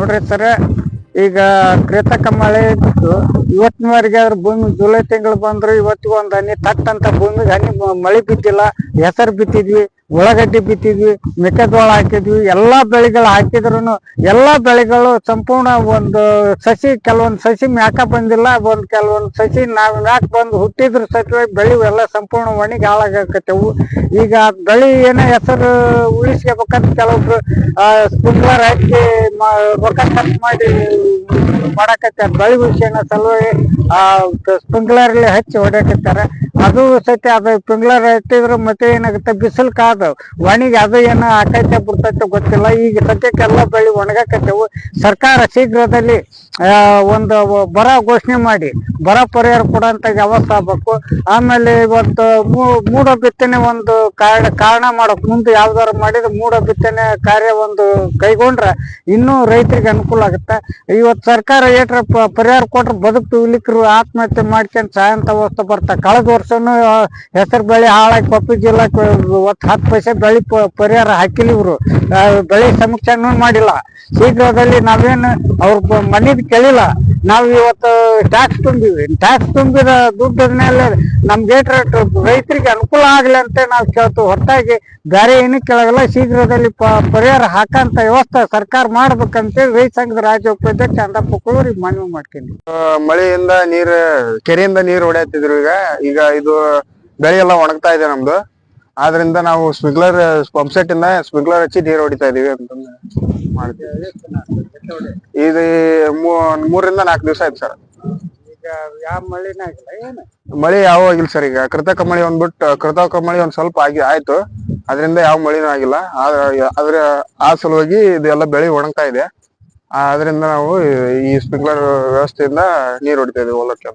ನೋಡ್ರಿ ಸರ, ಈಗ ಕೃತಕ ಮಳೆ ಇದ್ದು ಇವತ್ತಿನವರೆಗೆ ಅದ್ರ ಭೂಮಿ ಜುಲೈ ತಿಂಗಳು ಬಂದ್ರು ಇವತ್ತಿಗೂ ಒಂದ್ ಹನಿ ತಟ್ಟಂತ ಭೂಮಿಗೆ ಹನಿ ಮಳೆ ಬಿದ್ದಿಲ್ಲ. ಹೆಸರು ಬಿತ್ತಿದ್ವಿ, ಉಳ್ಳಾಗಡ್ಡಿ ಬಿತ್ತಿದ್ವಿ, ಮೆಕ್ಕೆಜೋಳ ಹಾಕಿದ್ವಿ, ಎಲ್ಲಾ ಬೆಳೆಗಳು ಹಾಕಿದ್ರು ಎಲ್ಲಾ ಬೆಳೆಗಳು ಸಂಪೂರ್ಣ ಒಂದು ಸಸಿ, ಕೆಲವೊಂದು ಸಸಿ ಮ್ಯಾಕ ಬಂದಿಲ್ಲ, ಕೆಲವೊಂದು ಸಸಿ ಮ್ಯಾಕ್ ಬಂದು ಹುಟ್ಟಿದ್ರ ಸತ್ವಾಗಿ ಬೆಳೆ ಎಲ್ಲ ಸಂಪೂರ್ಣ ಒಣಗಿ ಹಾಳಾಗಕತ್ತವು. ಈಗ ಬೆಳೆ ಏನೋ ಹೆಸರು ಉಳಿಸ್ಕೋಬೇಕಂತ ಕೆಲವೊಬ್ರು ಸ್ಪ್ರಿಂಕ್ಲರ್ ಹಾಕಿ ರೊಕ್ಕ ಖರ್ಚು ಮಾಡಿ ಮಾಡಾಕತ್ತಾರ. ಬೆಳೆ ಉಳಿಸ್ಕೊಳ್ಳೋ ಸಲುವಾಗಿ ಸ್ಪ್ರಿಂಕ್ಲರ್ ಹಚ್ಚಿ ಹೊಡ್ಯಾಕತ್ತಾರ. ಅದು ಸತ್ಯ, ಅದು ಸ್ಪ್ರಿಂಕ್ಲರ್ ಹಚ್ಚಿದ್ರು ಮತ್ತೆ ಏನಾಗುತ್ತೆ, ಬಿಸಿಲು ಕಾದು ಒಣಗಿ ಅದು ಏನೋ ಆಕೈತೆ ಬಿಡ್ತೈತೆ ಗೊತ್ತಿಲ್ಲ. ಈಗ ಸದ್ಯಕ್ಕೆಲ್ಲ ಬೆಳೆ ಒಣಗಾಕತ್ತೇವು. ಸರ್ಕಾರ ಶೀಘ್ರದಲ್ಲಿ ಒಂದು ಬರ ಘೋಷಣೆ ಮಾಡಿ ಬರ ಪರಿಹಾರ ಕೊಡೋಂತ ವ್ಯವಸ್ಥೆ ಆಗ್ಬೇಕು. ಆಮೇಲೆ ಇವತ್ತು ಮೂಡ ಬಿತ್ತನೆ ಒಂದು ಕಾರಣ ಮಾಡಕ್ ಮುಂದೆ ಯಾವ್ದಾರು ಮಾಡಿದ್ರೆ ಮೂಡ ಬಿತ್ತನೆ ಕಾರ್ಯ ಒಂದು ಕೈಗೊಂಡ್ರೆ ಇನ್ನೂ ರೈತರಿಗೆ ಅನುಕೂಲ ಆಗುತ್ತೆ. ಇವತ್ತು ಸರ್ಕಾರ ಏಟ್ರ ಪರಿಹಾರ ಕೊಟ್ರೆ ಬದುಕು ಇಲಿಕ್ರು ಆತ್ಮಹತ್ಯೆ ಮಾಡ್ಕೊಂಡು ಸಾಯಂತ ಅವಸ್ಥೆ ಬರ್ತಾ. ಕಳೆದ ವರ್ಷನೂ ಹೆಸರು ಬೆಳೆ ಹಾಳಾಗಿ ಕೊಪ್ಪಳ ಜಿಲ್ಲಾಕ್ಕೆ 10 ಪೈಸೆ ಬೆಳೆ ಪರಿಹಾರ ಹಾಕಿಲ್ಲ. ಇವರು ಬೆಳೆ ಸಮೀಕ್ಷೆನೂ ಮಾಡಿಲ್ಲ. ಶೀಘ್ರದಲ್ಲಿ ನಾವೇನು ಅವ್ರ ಮನೆದು ಕೇಳಿಲ್ಲ, ನಾವು ಇವತ್ತು ಟ್ಯಾಕ್ಸ್ ತುಂಬಿವಿ. ಟ್ಯಾಕ್ಸ್ ತುಂಬಿದ ದುಡ್ಡ ಮೇಲೆ ನಮ್ಗೆ ರೈತರಿಗೆ ಅನುಕೂಲ ಆಗ್ಲಿ ಅಂತ ನಾವು ಕೇಳ್ತೀವಿ, ಹೊರತಾಗಿ ಬೇರೆ ಏನೂ ಕೇಳಲ್ಲ. ಶೀಘ್ರದಲ್ಲಿ ಪರಿಹಾರ ಹಾಕಂತ ವ್ಯವಸ್ಥೆ ಸರ್ಕಾರ ಮಾಡ್ಬೇಕಂತೇಳಿ ರೈತ ಸಂಘದ ರಾಜ್ಯ ಉಪಾಧ್ಯಕ್ಷ ಚಂದಪ್ಪ ಕುಳೂರಿಗೆ ಮನವಿ ಮಾಡ್ತೀನಿ. ಮಳೆಯಿಂದ ಕೆರೆಯಿಂದ ನೀರು ಹೊಡೆಯತ್ತಿದ್ರು. ಈಗ ಇದು ಬೆಳೆ ಎಲ್ಲ ಒಣಗ್ತಾ ಇದೆ ನಮ್ದು. ಆದ್ರಿಂದ ನಾವು ಸ್ಪ್ರಿಂಕ್ಲರ್ ಪಂಪ್ಸೆಟ್ ಇಂದ ಸ್ಪ್ರಿಂಕ್ಲರ್ ಹಚ್ಚಿ ನೀರು ಹೊಡಿತಾ ಇದೀವಿ ಅಂತಂದು ಮಾಡ್ತೀವಿ. ಇದು 3 ರಿಂದ 4 ದಿವಸ ಆಯ್ತು ಸರ್. ಈಗ ಯಾವ ಮಳೆನ ಆಗಿಲ್ಲ, ಏನು ಮಳೆ ಯಾವ ಆಗಿಲ್ಲ ಸರ್. ಈಗ ಕೃತಕ ಮಳೆ ಕೃತಕ ಮಳೆ ಒಂದ್ ಸ್ವಲ್ಪ ಆಯ್ತು. ಅದರಿಂದ ಯಾವ ಮಳೆನೂ ಆಗಿಲ್ಲ. ಆ ಸಲುವಾಗಿ ಇದೆಲ್ಲ ಬೆಳೆ ಒಣಗ್ತಾ ಇದೆ. ಅದರಿಂದ ನಾವು ಈ ಸ್ಪ್ರಿಂಕ್ಲರ್ ವ್ಯವಸ್ಥೆಯಿಂದ ನೀರು ಹೊಡಿತಾ ಇದೀವಿ ಹೊಲಕ್ಕೆ.